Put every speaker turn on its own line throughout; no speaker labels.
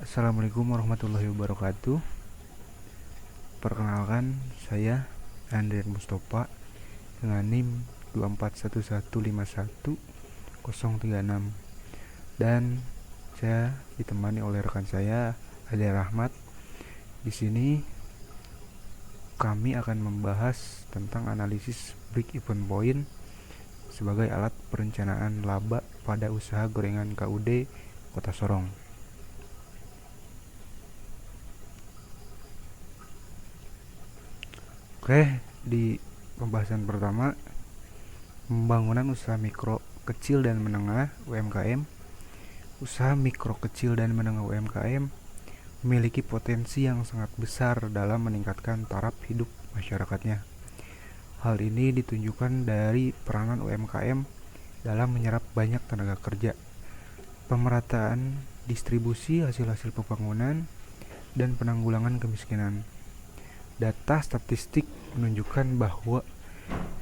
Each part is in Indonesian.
Assalamualaikum warahmatullahi wabarakatuh. Perkenalkan, saya Andrian Mustofa dengan NIM 241151036 dan saya ditemani oleh rekan saya Ade Rahmat. Di sini kami akan membahas tentang analisis break-even point sebagai alat perencanaan laba pada usaha gorengan KUD Kota Sorong. Oke, di pembahasan pertama, pembangunan usaha mikro, kecil dan menengah (UMKM). Usaha mikro, kecil dan menengah (UMKM) memiliki potensi yang sangat besar dalam meningkatkan taraf hidup masyarakatnya. Hal ini ditunjukkan dari peranan UMKM dalam menyerap banyak tenaga kerja, pemerataan distribusi hasil-hasil pembangunan, dan penanggulangan kemiskinan. Data statistik menunjukkan bahwa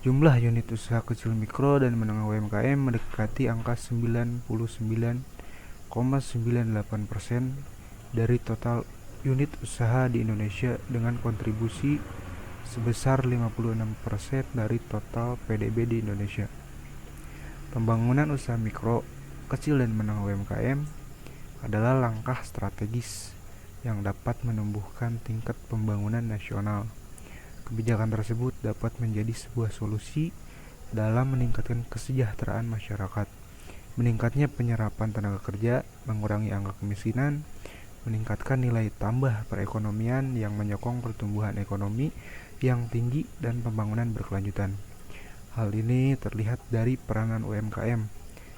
jumlah unit usaha kecil mikro dan menengah UMKM mendekati angka 99,98% dari total unit usaha di Indonesia dengan kontribusi sebesar 56% dari total PDB di Indonesia. Pembangunan usaha mikro, kecil dan menengah UMKM adalah langkah strategis yang dapat menumbuhkan tingkat pembangunan nasional. Kebijakan tersebut dapat menjadi sebuah solusi dalam meningkatkan kesejahteraan masyarakat, meningkatnya penyerapan tenaga kerja, mengurangi angka kemiskinan, meningkatkan nilai tambah perekonomian yang menyokong pertumbuhan ekonomi yang tinggi dan pembangunan berkelanjutan. Hal ini terlihat dari peranan UMKM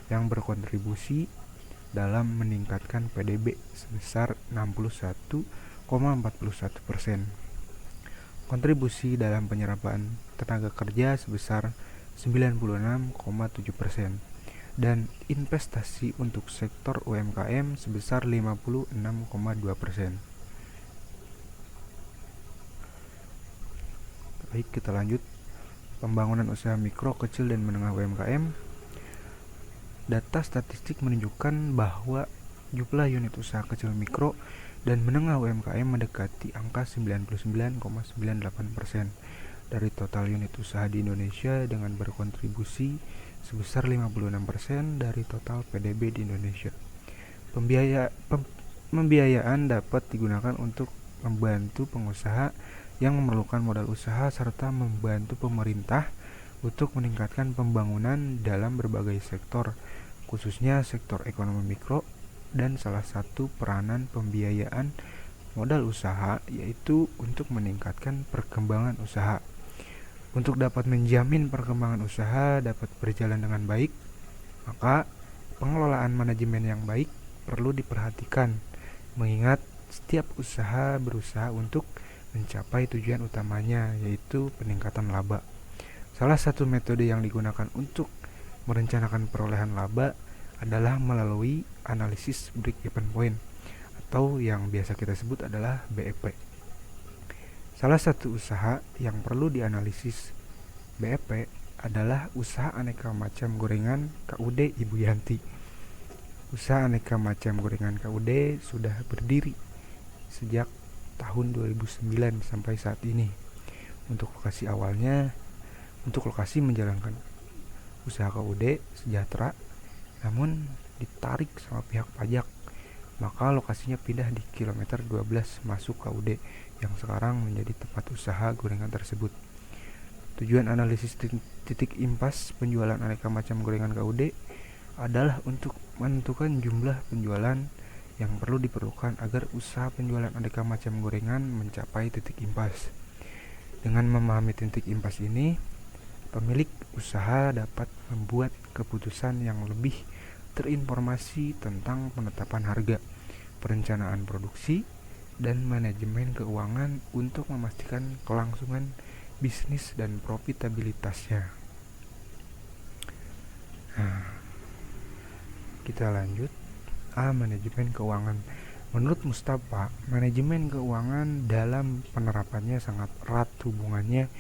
yang berkontribusi dalam meningkatkan PDB sebesar 61,41%, kontribusi dalam penyerapan tenaga kerja sebesar 96,7%, dan investasi untuk sektor UMKM sebesar 56,2%. Baik, kita lanjut. Pembangunan usaha mikro, kecil dan menengah UMKM. Data statistik menunjukkan bahwa jumlah unit usaha kecil mikro dan menengah UMKM mendekati angka 99,98% dari total unit usaha di Indonesia dengan berkontribusi sebesar 56% dari total PDB di Indonesia. Pembiayaan dapat digunakan untuk membantu pengusaha yang memerlukan modal usaha serta membantu pemerintah untuk meningkatkan pembangunan dalam berbagai sektor, khususnya sektor ekonomi mikro, dan salah satu peranan pembiayaan modal usaha yaitu untuk meningkatkan perkembangan usaha. Untuk dapat menjamin perkembangan usaha dapat berjalan dengan baik, maka pengelolaan manajemen yang baik perlu diperhatikan, mengingat setiap usaha berusaha untuk mencapai tujuan utamanya, yaitu peningkatan laba. Salah satu metode yang digunakan untuk merencanakan perolehan laba adalah melalui analisis break-even point atau yang biasa kita sebut adalah BEP. Salah satu usaha yang perlu dianalisis BEP adalah usaha aneka macam gorengan KUD Ibu Yanti. Usaha aneka macam gorengan KUD sudah berdiri sejak tahun 2009 sampai saat ini. Untuk lokasi menjalankan usaha KUD sejahtera, namun ditarik sama pihak pajak, maka lokasinya pindah di kilometer 12 masuk KUD yang sekarang menjadi tempat usaha gorengan tersebut. Tujuan analisis titik impas penjualan aneka macam gorengan KUD adalah untuk menentukan jumlah penjualan yang diperlukan agar usaha penjualan aneka macam gorengan mencapai titik impas. Dengan memahami titik impas ini, pemilik usaha dapat membuat keputusan yang lebih terinformasi tentang penetapan harga, perencanaan produksi, dan manajemen keuangan untuk memastikan kelangsungan bisnis dan profitabilitasnya. Nah, kita lanjut. Manajemen keuangan. Menurut Mustafa, manajemen keuangan dalam penerapannya sangat erat hubungannya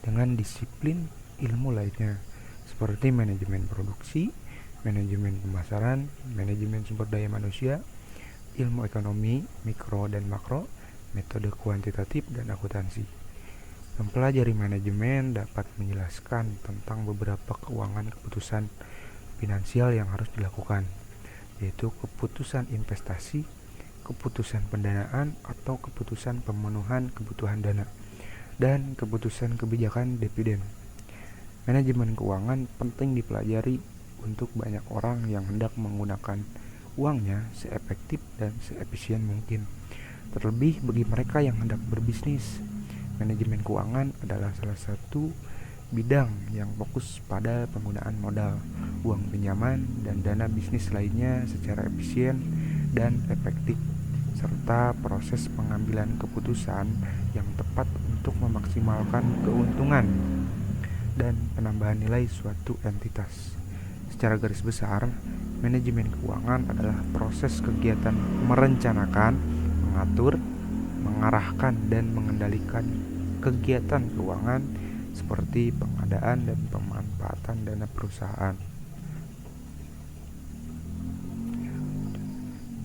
dengan disiplin ilmu lainnya, seperti manajemen produksi, manajemen pemasaran, manajemen sumber daya manusia, ilmu ekonomi, mikro dan makro, metode kuantitatif dan akuntansi. Mempelajari manajemen dapat menjelaskan tentang beberapa keuangan keputusan finansial yang harus dilakukan, yaitu keputusan investasi, keputusan pendanaan atau keputusan pemenuhan kebutuhan dana, dan keputusan kebijakan dividen. Manajemen keuangan penting dipelajari untuk banyak orang yang hendak menggunakan uangnya seefektif dan seefisien mungkin. Terlebih bagi mereka yang hendak berbisnis, manajemen keuangan adalah salah satu bidang yang fokus pada penggunaan modal, uang pinjaman, dan dana bisnis lainnya secara efisien dan efektif, serta proses pengambilan keputusan yang tepat untuk memaksimalkan keuntungan dan penambahan nilai suatu entitas. Secara garis besar, manajemen keuangan adalah proses kegiatan merencanakan, mengatur, mengarahkan, dan mengendalikan kegiatan keuangan seperti pengadaan dan pemanfaatan dana perusahaan.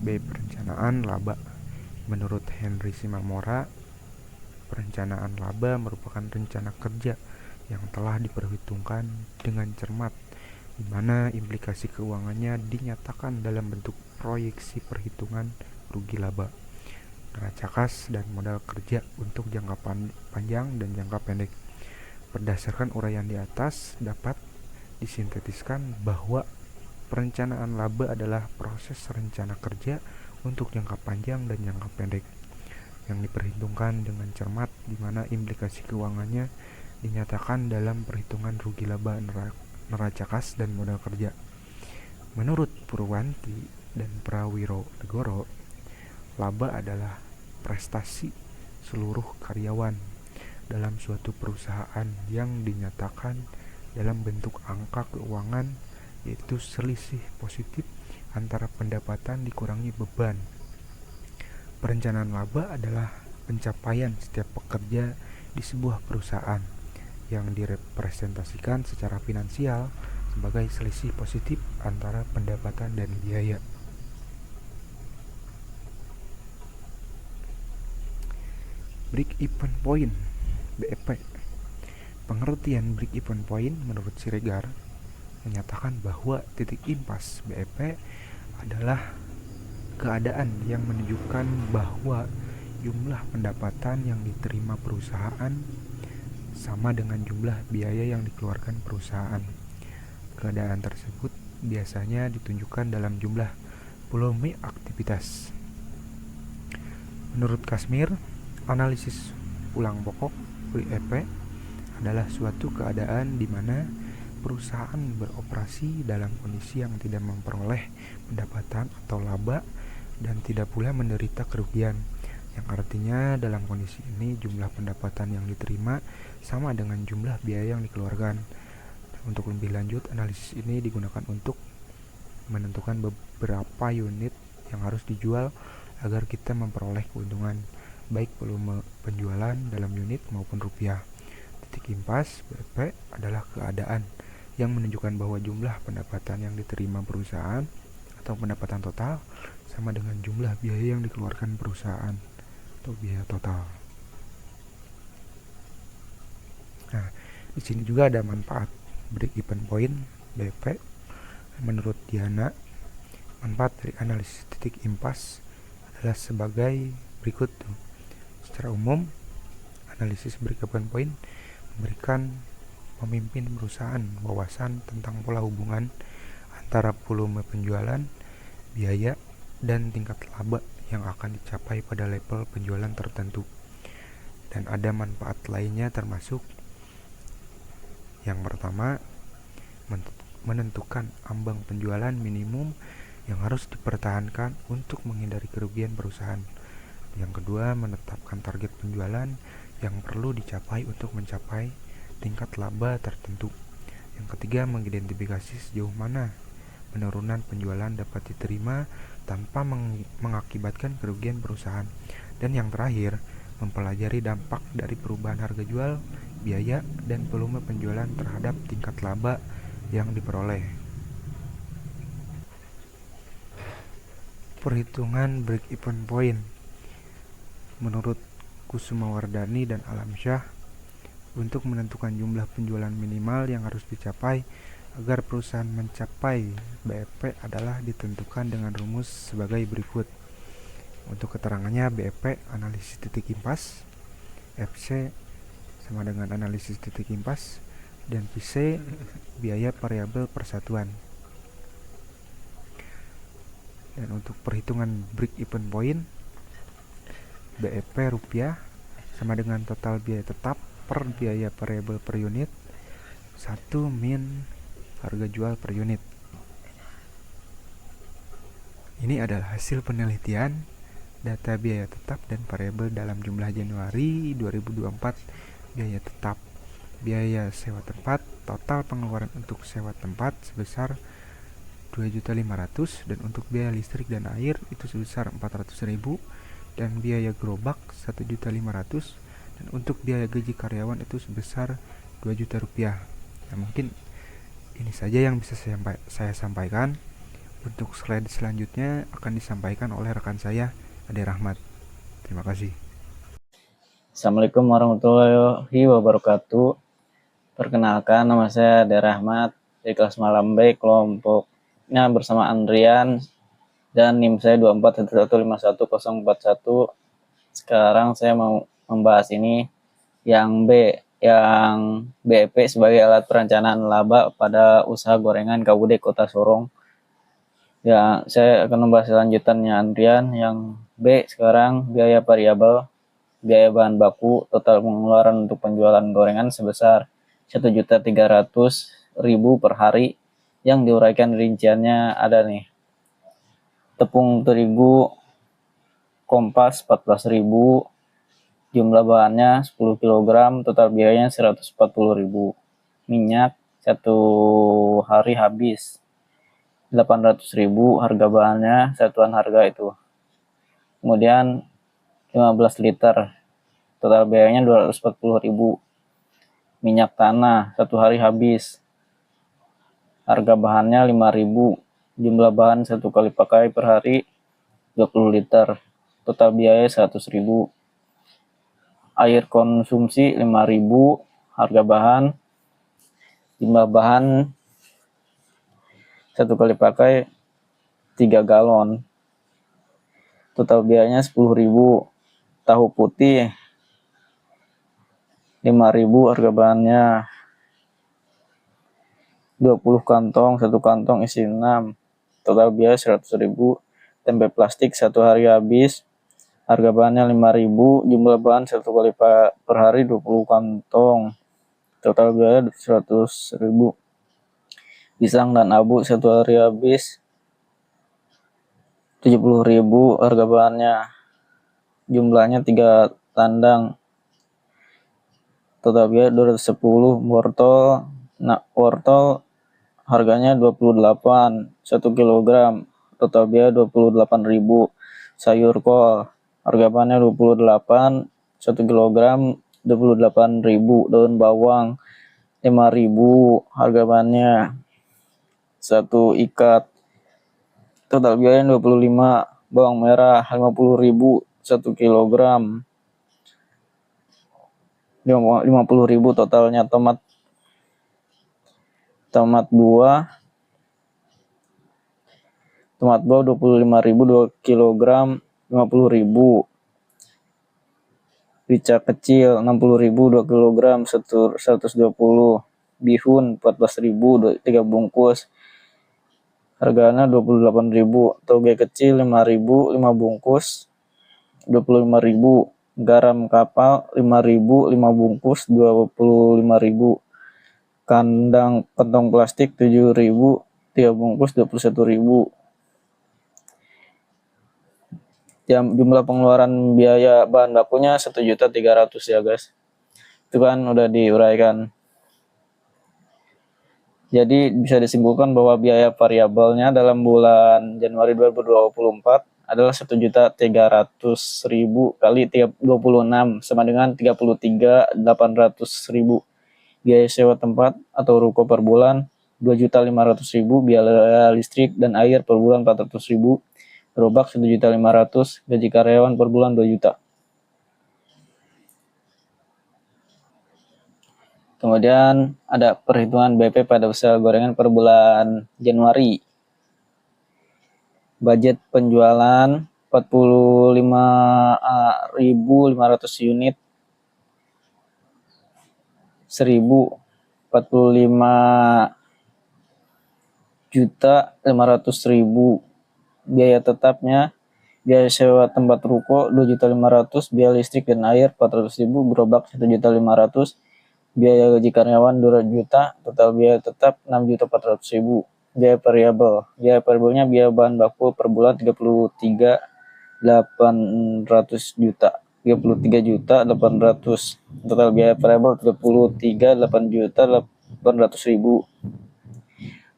B. Perencanaan laba. Menurut Henry Shimamura, perencanaan laba merupakan rencana kerja yang telah diperhitungkan dengan cermat, di mana implikasi keuangannya dinyatakan dalam bentuk proyeksi perhitungan rugi laba, neraca kas, dan modal kerja untuk jangka panjang dan jangka pendek. Berdasarkan uraian di atas, dapat disintetiskan bahwa perencanaan laba adalah proses rencana kerja untuk jangka panjang dan jangka pendek yang diperhitungkan dengan cermat, di mana implikasi keuangannya dinyatakan dalam perhitungan rugi laba, neraca kas, dan modal kerja. Menurut Purwanti dan Prawiro, laba adalah prestasi seluruh karyawan dalam suatu perusahaan yang dinyatakan dalam bentuk angka keuangan, yaitu selisih positif antara pendapatan dikurangi beban. Perencanaan laba adalah pencapaian setiap pekerja di sebuah perusahaan yang direpresentasikan secara finansial sebagai selisih positif antara pendapatan dan biaya. Break-even point (BEP). Pengertian break-even point menurut Siregar menyatakan bahwa titik impas BEP adalah keadaan yang menunjukkan bahwa jumlah pendapatan yang diterima perusahaan sama dengan jumlah biaya yang dikeluarkan perusahaan. Keadaan tersebut biasanya ditunjukkan dalam jumlah volume aktivitas. Menurut Kashmir, analisis ulang pokok BEP adalah suatu keadaan di mana perusahaan beroperasi dalam kondisi yang tidak memperoleh pendapatan atau laba dan tidak pula menderita kerugian, yang artinya dalam kondisi ini jumlah pendapatan yang diterima sama dengan jumlah biaya yang dikeluarkan. Untuk lebih lanjut, analisis ini digunakan untuk menentukan beberapa unit yang harus dijual agar kita memperoleh keuntungan, baik volume penjualan dalam unit maupun rupiah. Titik impas BEP adalah keadaan yang menunjukkan bahwa jumlah pendapatan yang diterima perusahaan atau pendapatan total sama dengan jumlah biaya yang dikeluarkan perusahaan atau biaya total. Nah, di sini juga ada manfaat break-even point (BEP). Menurut Diana, manfaat dari analisis titik impas adalah sebagai berikut. Secara umum, analisis break-even point memberikan pemimpin perusahaan wawasan tentang pola hubungan antara volume penjualan, biaya, dan tingkat laba yang akan dicapai pada level penjualan tertentu. Dan ada manfaat lainnya, termasuk yang pertama, menentukan ambang penjualan minimum yang harus dipertahankan untuk menghindari kerugian perusahaan. Yang kedua, menetapkan target penjualan yang perlu dicapai untuk mencapai tingkat laba tertentu. Yang ketiga, mengidentifikasi sejauh mana penurunan penjualan dapat diterima tanpa mengakibatkan kerugian perusahaan. Dan yang terakhir, mempelajari dampak dari perubahan harga jual, biaya, dan volume penjualan terhadap tingkat laba yang diperoleh. Perhitungan break-even point. Menurut Kusumawardhani dan Alamsyah, untuk menentukan jumlah penjualan minimal yang harus dicapai agar perusahaan mencapai BEP adalah ditentukan dengan rumus sebagai berikut. Untuk keterangannya, BEP analisis titik impas, FC sama dengan analisis titik impas, dan PC biaya variabel persatuan. Dan untuk perhitungan break-even point, BEP rupiah sama dengan total biaya tetap per biaya variabel per unit 1 min harga jual per unit. Ini adalah hasil penelitian data biaya tetap dan variabel dalam jumlah Januari 2024. Biaya tetap, biaya sewa tempat, total pengeluaran untuk sewa tempat sebesar 2.500.000 dan untuk biaya listrik dan air itu sebesar 400.000 dan biaya gerobak 1.500.000 dan untuk biaya gaji karyawan itu sebesar 2 juta rupiah. Nah, mungkin ini saja yang bisa saya sampaikan. Untuk slide selanjutnya akan disampaikan oleh rekan saya, Ade Rahmat. Terima kasih.
Assalamualaikum warahmatullahi wabarakatuh. Perkenalkan, nama saya Ade Rahmat dari kelas malam B, kelompoknya bersama Andrian dan NIM saya 24115141. Sekarang saya mau membahas ini yang B, yang BEP sebagai alat perencanaan laba pada usaha gorengan KUD Kota Sorong. Ya, saya akan membahas lanjutannya Andrian. Yang B sekarang biaya variabel. Biaya bahan baku, total pengeluaran untuk penjualan gorengan sebesar 1.300.000 per hari. Yang diuraikan rinciannya ada nih. Tepung terigu kompas 14.000, jumlah bahannya 10 kg, total biayanya 140.000. Minyak 1 hari habis 800.000, harga bahannya satuan harga itu. Kemudian 15 liter, total biayanya 240.000. Minyak tanah 1 hari habis, harga bahannya 5.000, jumlah bahan 1 kali pakai per hari 20 liter, total biaya 100.000. Air konsumsi 5.000, harga bahan, jumlah bahan 1 kali pakai 3 galon, total biayanya 10.000. Tahu putih 5.000, harga bahannya 20 kantong, 1 kantong isi 6, total biaya 100.000. Tempe plastik 1 hari habis, harga bahannya 5.000, jumlah bahan 1 kali per hari 20 kantong, total biaya 100.000. Pisang dan abu 1 hari habis 70.000, harga bahannya, jumlahnya 3 tandang, total biaya 210. Wortel harganya 28, 1 kg, total biaya 28.000. Sayur kol harga bahannya 28, 1 kg, 28.000. Daun bawang 5.000, harga bahannya 1 ikat, total biaya 25. Bawang merah 50.000, 1 kg, 50.000 totalnya. Tomat buah 25.000, 2 kg, 50.000. Rica kecil 60.000, 2 kg, 120. Bihun 14.000, 3 bungkus, harganya 28.000. Toge kecil 5.000, 5 bungkus, 25.000. Garam kapal 5.000, 5 bungkus, 25.000. Kantong plastik 7.000, 3 bungkus, 21.000. Jumlah pengeluaran biaya bahan bakunya 1.300.000 ya guys. Itu kan udah diuraikan. Jadi bisa disimpulkan bahwa biaya variabelnya dalam bulan Januari 2024 adalah 1.300.000 kali 26 sama dengan 33.800.000. Biaya sewa tempat atau ruko per bulan 2.500.000, biaya listrik dan air per bulan 400.000, gerobak 1.500.000, gaji karyawan per bulan 2 juta. Kemudian ada perhitungan BP pada usaha gorengan per bulan Januari. Budget penjualan 45.500 unit, 1.045.500.000. Biaya tetapnya, biaya sewa tempat ruko 2.500.000, biaya listrik dan air 400.000, gerobak 1.500.000, biaya gaji karyawan 2 juta, total biaya tetap 6.400.000. Biaya variabel, biaya variabelnya biaya bahan baku per bulan 33.800 juta, 33.800. Total biaya variabel 33.800.000.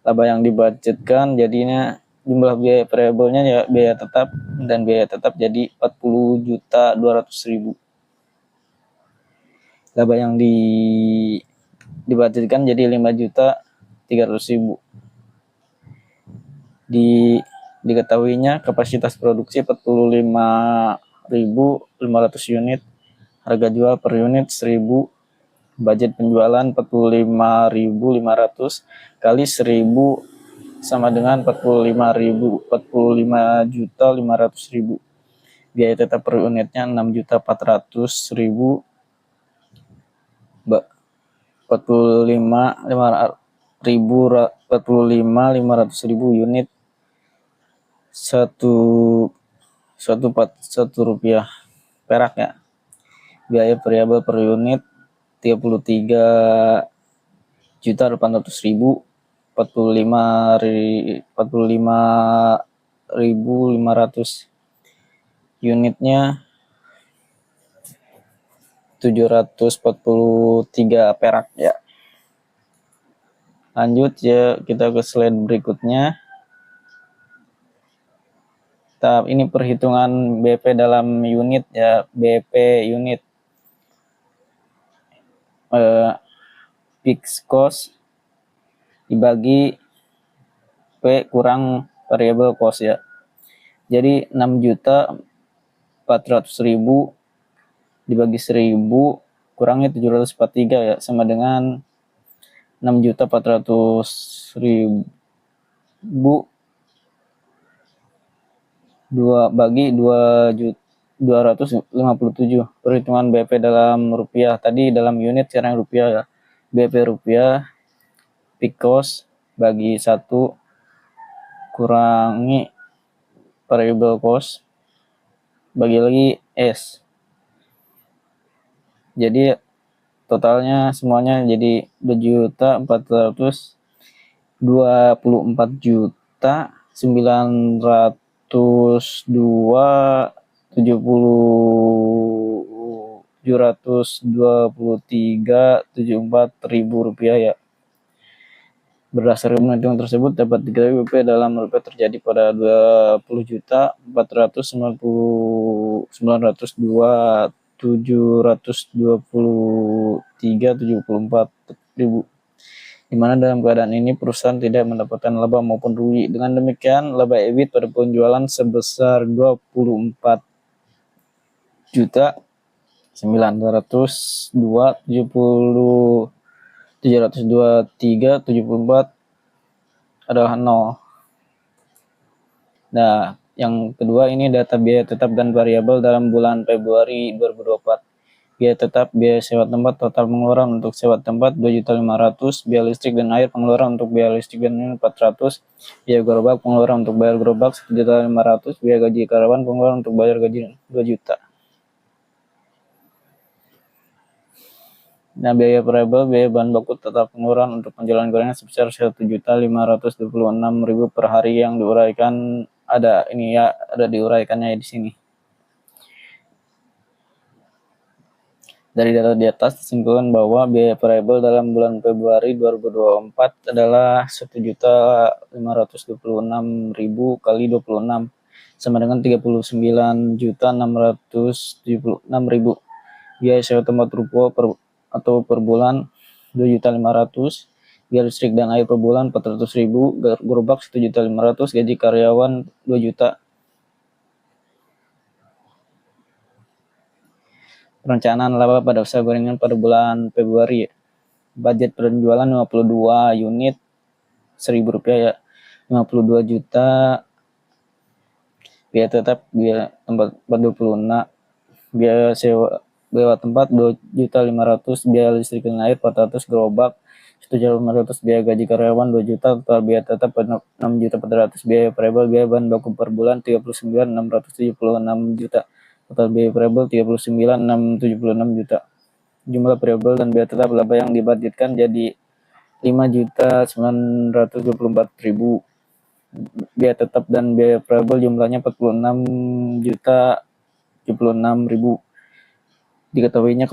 Laba yang dibudgetkan jadinya jumlah biaya variabelnya ya biaya tetap, dan biaya tetap jadi 40.200.000. Laba yang dibudgetkan jadi 5.300.000. Diketahuinya kapasitas produksi 45.500 unit, harga jual per unit 1.000, budget penjualan 45.500 kali 1.000 sama dengan 45.500.000. Biaya tetap per unitnya 6.400.000, 45.500.000 unit, satu rupiah perak ya. Biaya variabel per unit 33.800.000, 45.500 unitnya 743 perak ya. Lanjut ya, kita ke slide berikutnya. Tahap ini perhitungan BP dalam unit ya, BP unit. Fixed cost dibagi P kurang variable cost ya. Jadi 6.400.000 dibagi 1.000 kurangnya 743 ya, sama dengan 6.400.000 bagi 2.257. Perhitungan BP dalam rupiah, tadi dalam unit, sekarang rupiah ya. BP rupiah, fixed cost bagi 1 kurangi variable cost bagi lagi S. Jadi totalnya semuanya jadi 2.424.723.74.000 rupiah ya. Berdasarkan perhitungan tersebut dapat diketahui BP dalam rupiah terjadi pada 20.499.723.74.000, di mana dalam keadaan ini perusahaan tidak mendapatkan laba maupun rugi. Dengan demikian, laba EBIT pada penjualan sebesar 24.902.723.74 adalah 0. Nah, yang kedua ini data biaya tetap dan variabel dalam bulan Februari 2024. Biaya tetap, biaya sewa tempat, total pengeluaran untuk sewa tempat 2.500.000, biaya listrik dan air pengeluaran untuk biaya listrik dan air 400, biaya gerobak pengeluaran untuk bayar gerobak 1.500.000, biaya gaji karyawan pengeluaran untuk bayar gaji 2 juta. Nah, biaya variabel, biaya bahan baku tetap pengeluaran untuk penjualan gorengan sebesar 1.526.000 per hari yang diuraikan ada diuraikannya di sini. Dari data di atas disimpulkan bahwa biaya variabel dalam bulan Februari 2024 adalah 1.526.000 kali 26 sama dengan 39.676.000. Biaya sewa tempat ruko per bulan 2.500.000, biaya listrik dan air per bulan 400.000, gerobak 1.500.000, gaji karyawan 2 juta. Perencanaan laba pada usaha gorengan pada bulan Februari. Budget penjualan 52 unit Rp1.000 ya. 52 juta. Biaya tetap, biaya tempat 26, biaya sewa tempat 2.500.000, biaya listrik dan air 400, gerobak 1.500, biaya gaji karyawan 2 juta, total biaya tetap 6.400, biaya variabel, biaya bahan baku per bulan 39.676 juta, total biaya variabel 39.676 juta. Jumlah variabel dan biaya tetap laba yang dibudgetkan jadi 5.924.000. Biaya tetap dan biaya variabel jumlahnya 46.076.000. Diketahuinya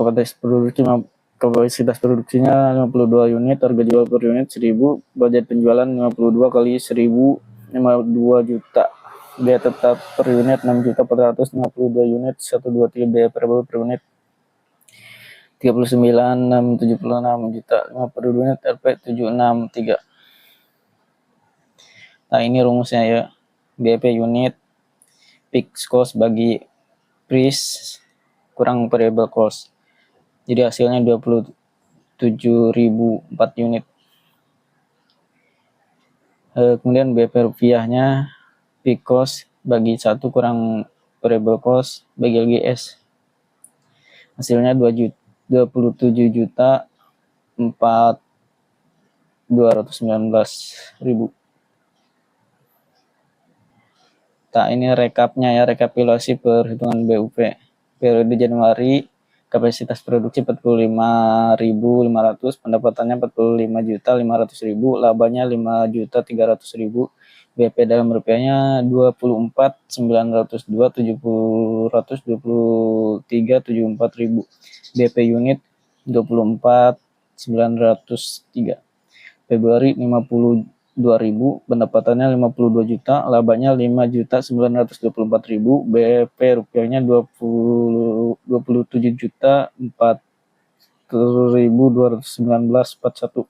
kapasitas produksinya 52 unit, harga jual per unit 1.000, budget penjualan 52 kali 1.000, 52 juta. Biaya tetap per unit 6.400, 52 unit 123, biaya variabel per unit 39.676 juta, 5 per unit Rp 763. Nah, ini rumusnya ya. BEP unit fixed cost bagi price kurang variable cost. Jadi hasilnya 27.004 unit. Kemudian BEP rupiahnya fixed cost bagi 1 kurang variable cost bagi LGS. Hasilnya 27 juta 219.000. Nah, ini rekapnya ya, rekapitulasi perhitungan BUP. Periode Januari, kapasitas produksi 45.500, pendapatannya 45.500.000, labanya 5.300.000, BP dalam rupiahnya 24.902.723.74.000, BP unit 24.903. Februari 52.000, pendapatannya 52 juta, labanya 5.924.000, BP rupiahnya 27 juta 4.219.41.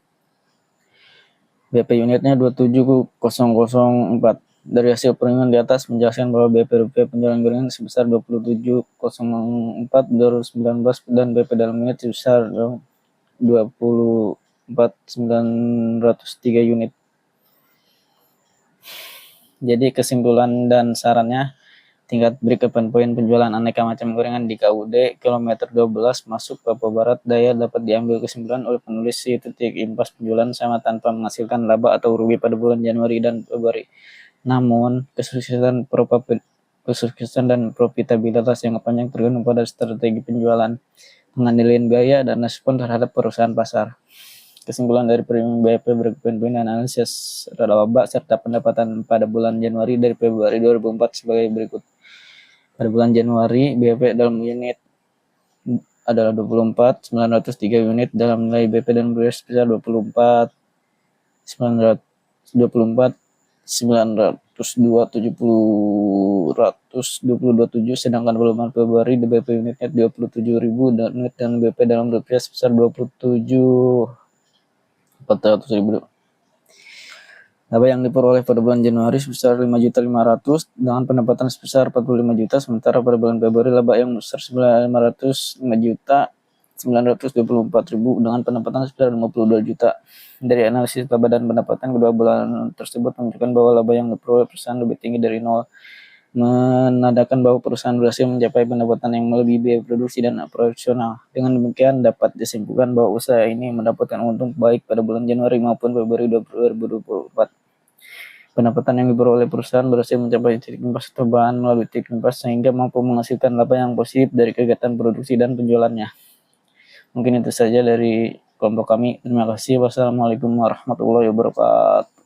BP unitnya 27.004. Dari hasil perhitungan di atas menjelaskan bahwa BP rupiah penjualan gorengan sebesar 27.004.219 dan BP dalam unit sebesar 24.903 unit. Jadi kesimpulan dan sarannya, tingkat break-even point penjualan aneka macam gorengan di KUD kilometer 12 masuk Papua Barat Daya dapat diambil kesimpulan oleh penulis si titik impas penjualan sama tanpa menghasilkan laba atau rugi pada bulan Januari dan Februari. Namun, kesuksesan dan profitabilitas yang panjang tergantung pada strategi penjualan, pengendalian biaya, dan respon terhadap perusahaan pasar. Kesimpulan dari perhitungan BEP break-even point dan analisis laba serta pendapatan pada bulan Januari dari Februari 2004 sebagai berikut. Pada bulan Januari, BEP dalam unit adalah 24.903 unit dalam nilai BP dan beras sebesar 24.902.727, sedangkan pada bulan Februari BP unitnya 27.000 unit dan BP dalam rupiah sebesar 27.400.000. Laba yang diperoleh pada bulan Januari sebesar 5.500.000 dengan pendapatan sebesar 45 juta, sementara pada bulan Februari laba yang besar 505.924.000 dengan pendapatan sebesar 52 juta. Dari analisis laba dan pendapatan kedua bulan tersebut menunjukkan bahwa laba yang diperoleh perusahaan lebih tinggi dari nol, menandakan bahwa perusahaan berhasil mencapai pendapatan yang melebihi biaya produksi dan operasional. Dengan demikian dapat disimpulkan bahwa usaha ini mendapatkan untung baik pada bulan Januari maupun Februari 2024. Pendapatan yang diperoleh perusahaan berhasil mencapai titik impas tambahan melalui titik impas sehingga mampu menghasilkan laba yang positif dari kegiatan produksi dan penjualannya. Mungkin itu saja dari kelompok kami. Terima kasih. Wassalamualaikum warahmatullahi wabarakatuh.